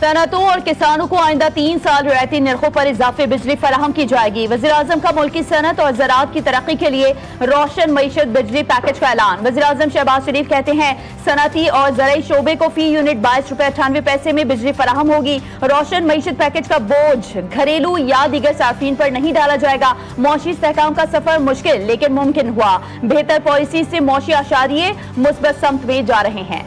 सनअतों और किसानों को आइंदा 3 साल रियायती निर्खों पर इजाफे बिजली फराहम की जाएगी। वज़ीर-ए-आज़म का मुल्की सनअत और ज़राअत की तरक्की के लिए रोशन मईशत बिजली पैकेज का ऐलान। वज़ीर-ए-आज़म शहबाज शरीफ कहते हैं सनअती और ज़राई शोबे को फी यूनिट 22 रुपए 98 पैसे में बिजली फराहम होगी। रोशन मईशत पैकेज का बोझ घरेलू या दीगर सार्फिन पर नहीं डाला जाएगा। मौशी इस्तेहकाम का सफर मुश्किल लेकिन मुमकिन हुआ। बेहतर पॉलिसी से मौशी आशारिये मुस्बत समत में जा रहे हैं।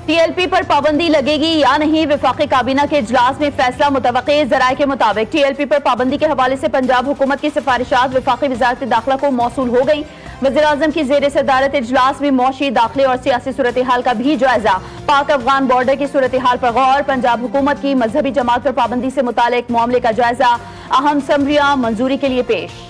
टीएलपी पर पाबंदी लगेगी या नहीं, वफाकी काबीना के इजलास में फैसला मुतवक्के। जराये के मुताबिक टीएलपी पर पाबंदी के हवाले से पंजाब हुकूमत की सिफारिशात वफाकी वजारत दाखिला को मौसूल हो गई। वज़ीर-ए-आज़म की जेर सदारत इजलास में मौशी दाखिले और सियासी सूरत हाल का भी जायजा। पाक अफगान बॉर्डर की सूरत हाल पर गौर। पंजाब हुकूमत की मजहबी जमात पर पाबंदी से मुतालिक मामले का जायजा। अहम समरियां मंजूरी के लिए पेश।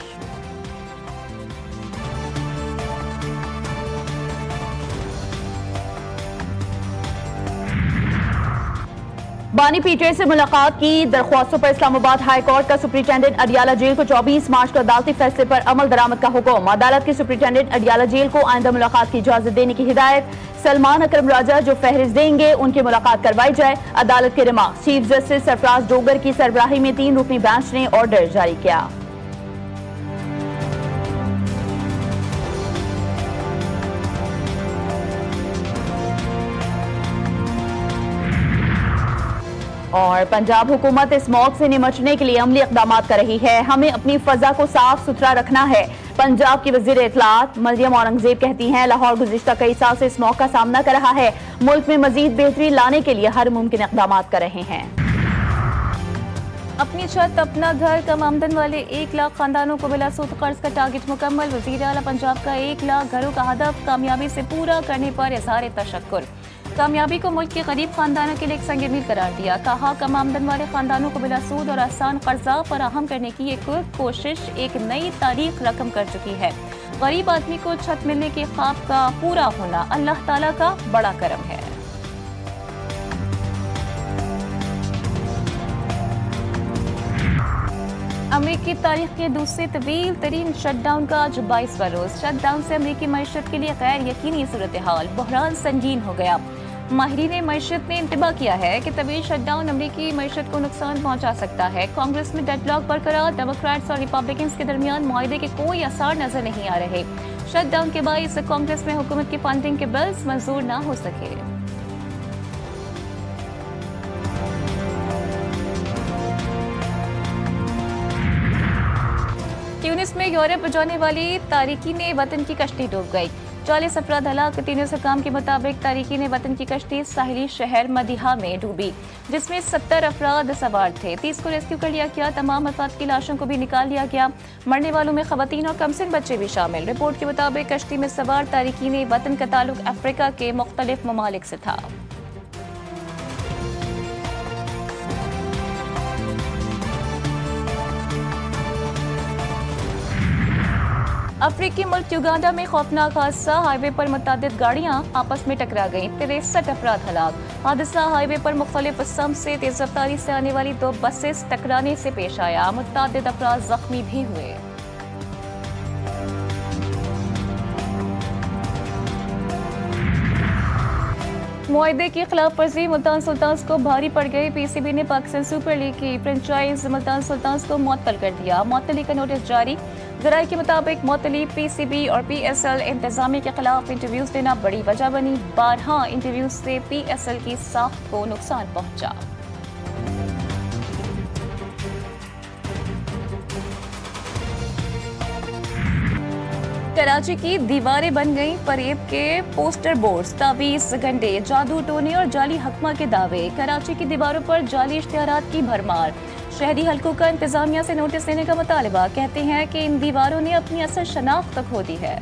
बानी पीटीआई से मुलाकात की दरख्वास्तों पर इस्लामाबाद हाई कोर्ट का सुप्रिंटेंडेंट अडियाला जेल को 24 मार्च को अदालती फैसले पर अमल दरामद का हुक्म। अदालत के सुप्रिंटेंडेंट अडियाला जेल को आइंदा मुलाकात की इजाजत देने की हिदायत। सलमान अकरम राजा जो फहरिस्त देंगे उनकी मुलाकात करवाई जाए। अदालत के remark. Chief justice Sarfaraz Dogar की सरबराही में 3 रुकनी बेंच ने ऑर्डर जारी किया। और पंजाब हुकूमत स्मॉग से निपटने के लिए अमली इक़दाम कर रही है। हमें अपनी फजा को साफ सुथरा रखना है। पंजाब की वज़ीर इत्तलात मरियम औरंगजेब कहती हैं लाहौर गुज़िश्ता कई साल से स्मॉग का सामना कर रहा है। मुल्क में मजीद बेहतरी लाने के लिए हर मुमकिन इक़दाम कर रहे हैं। अपनी छत अपना घर, कम आमदन वाले 1 लाख खानदानों को बिला सूद कर्ज का टारगेट मुकम्मल। वज़ीर आला पंजाब का 1 लाख घरों का हदफ कामयाबी से पूरा करने पर इज़हार तशक्कुर। कामयाबी को मुल्क के गरीब खानदानों के लिए एक संग मील करार दिया। कहा कम आमदन वाले खानदानों को बिला सूद और आसान कर्जा फराहम करने की एक कोशिश एक नई तारीख रकम कर चुकी है। गरीब आदमी को छत मिलने के ख्वाब का पूरा होना अल्लाह ताला का बड़ा करम है। अमेरिकी तारीख के दूसरे तवील तरीन शटडाउन का आज 22वां रोज। शटडाउन से अमेरिकी मईशत के लिए गैर यकीनी सूरत हाल, बहरान संगीन हो गया। माहिरीन मईशत ने इंतबा किया है कि तवील शटडाउन अमेरिकी मईशत को नुकसान पहुंचा सकता है। कांग्रेस में डेडलॉक बरकरार, डेमोक्रेट्स और रिपब्लिकन्स के दरमियान मुआहदे के कोई आसार नजर नहीं आ रहे। शटडाउन के बाइस कांग्रेस में हुकूमत की फंडिंग के बिल्स मंजूर न हो सके। ट्यूनिस में यूरोप जाने वाली तारिकीन वतन की कश्ती डूब गई। 40 अफराद हलाक। ट्यूनिस हुकाम के मुताबिक तारिकीन वतन की कश्ती साहिली शहर मदीहा में डूबी जिसमें 70 अफराद सवार थे। 30 को रेस्क्यू कर लिया गया। तमाम अफराद की लाशों को भी निकाल लिया गया। मरने वालों में खवातीन और कमसिन बच्चे भी शामिल। रिपोर्ट के मुताबिक कश्ती में सवार तारिकीन वतन का ताल्लुक अफ्रीका के मुख्तलिफ ममालिक से था। अफ्रीकी मुल्क युगांडा में खौफनाक हादसा। हाईवे पर मुतादिद गाड़ियां आपस में टकरा गईं। 63 अफराद हलाक। हादसा हाईवे पर मुख्तलिफ असम से तेज रफ्तारी से आने वाली 2 बसेस टकराने से पेश आया। मुतादिद अफराद जख्मी भी हुए। मुआहदे की खिलाफ वर्जी मुल्तान सुल्तान्स को भारी पड़ गई। पीसीबी ने पाकिस्तान सुपर लीग की फ्रेंचाइज मुल्तान सुल्तान्स को मुअत्तल कर दिया। मुअत्तली का नोटिस जारी। जराये के मुताबिक मुअत्तली पीसीबी और पीएसएल इंतजामिया के खिलाफ इंटरव्यूज देना बड़ी वजह बनी। 12 इंटरव्यूज से पीएसएल की साख्त को नुकसान पहुंचा। कराची की दीवारें बन गईं। फरेब के पोस्टर बोर्ड्स, तावीज़, गंडे, जादू टोने और जाली हकमा के दावे। कराची की दीवारों पर जाली इश्तिहारात की भरमार। शहरी हलकों का इंतजामिया से नोटिस देने का मुतालबा। कहते हैं कि इन दीवारों ने अपनी असल शनाख्त खो दी है।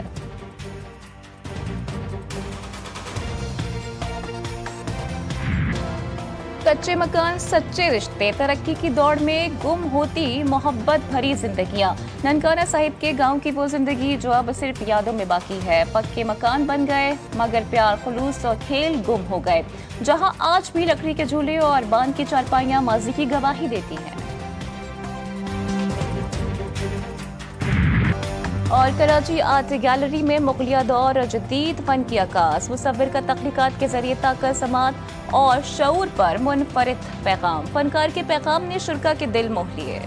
कच्चे मकान, सच्चे रिश्ते, तरक्की की दौड़ में गुम होती मोहब्बत भरी जिंदगियां। ननकाना साहिब के गांव की वो जिंदगी जो अब सिर्फ यादों में बाकी है। पक्के मकान बन गए मगर प्यार, खुलूस और खेल गुम हो गए। जहां आज भी लकड़ी के झूले और बांध की चारपाइयां माजी की गवाही देती हैं। और कराची आर्ट गैलरी में मुगलिया दौर जदीद फन की अक्कास, मुसव्विर का तख्लीकात के जरिए ताकत, समात और शऊर पर मुनफरिद पैगाम, फनकार के पैगाम ने शुरा के दिल मोह लिए।